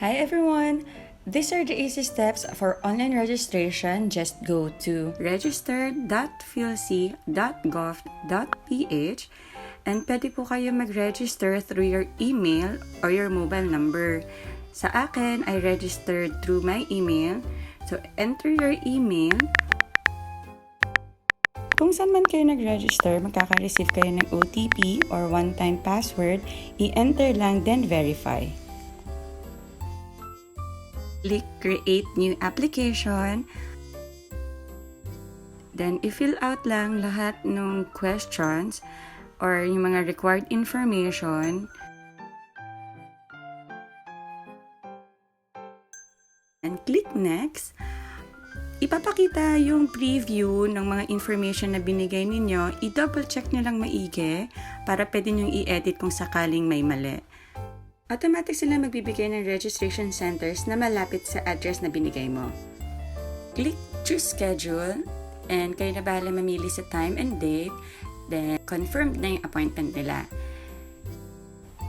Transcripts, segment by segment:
Hi everyone! These are the easy steps for online registration. Just go to register.philsys.gov.ph and pwede po kayo mag-register through your email or your mobile number. Sa akin, I registered through my email. So, enter your email. Kung saan man kayo nag-register, magkaka-receive kayo ng OTP or one-time password. I-enter lang, then verify. Click Create New Application. Then, i-fill out lang lahat ng questions or yung mga required information. And click Next. Ipapakita yung preview ng mga information na binigay ninyo. I-double check nyo lang maigi para pwede nyo i-edit kung sakaling may mali. Automatic sila magbibigay ng registration centers na malapit sa address na binigay mo. Click Choose Schedule and kayo na bahala mamili sa time and date. Then, confirm na yung appointment nila.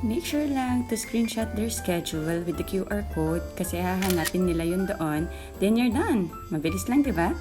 Make sure lang to screenshot their schedule with the QR code kasi hahanapin nila yun doon. Then you're done. Mabilis lang, diba?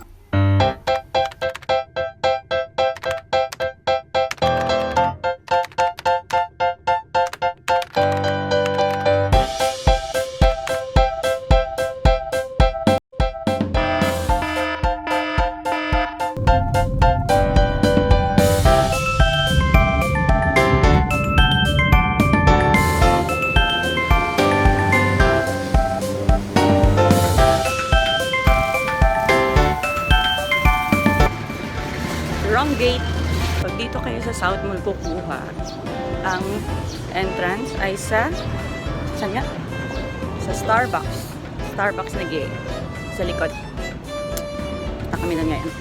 Wrong gate. Pag dito kayo sa Southmall kukuha, ang entrance ay saan nga? Sa Starbucks. Starbucks na gate. Sa likod. Kami na ngayon.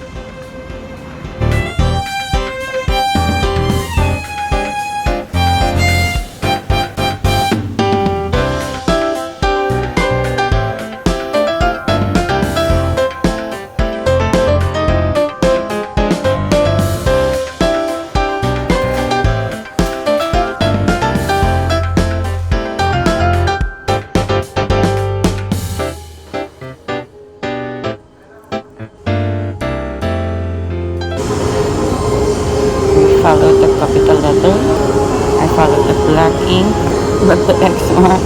Follow the capital letter. I follow the black ink, but the X mark.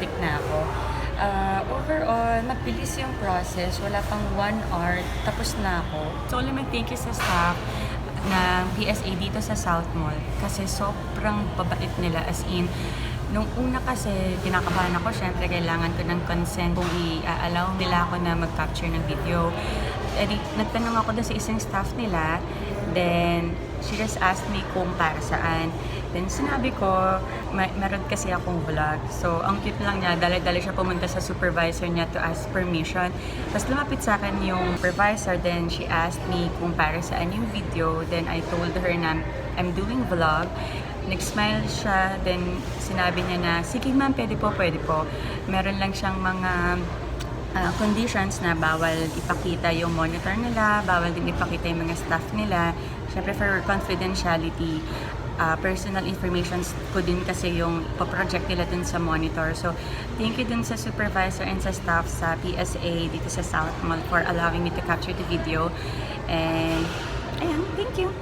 optimistic na ako. Overall, mabilis yung process. Wala pang 1 hour, tapos na ako. So, naman thank you sa staff ng PSA dito sa Southmall kasi sobrang babait nila, as in, nung una kasi kinakabahan ako, syempre kailangan ko ng consent kung i-allow nila ako na mag-capture ng video. Nagtanong ako dun sa isang staff nila, then she just asked me kung para saan. Then sinabi ko, meron kasi akong vlog. So, ang cute lang niya, dali-dali siya pumunta sa supervisor niya to ask permission. Tapos lumapit sa akin yung supervisor, then she asked me kung para saan yung video. Then I told her na I'm doing vlog. Nag-smile siya, then sinabi niya na, sige ma'am, pwede po. Meron lang siyang mga conditions na bawal ipakita yung monitor nila, bawal din ipakita yung mga staff nila. Siyempre for confidentiality, personal information ko din kasi yung paproject nila dun sa monitor. So, thank you dun sa supervisor and sa staff sa PSA dito sa Southmall for allowing me to capture the video. And, ayan, thank you!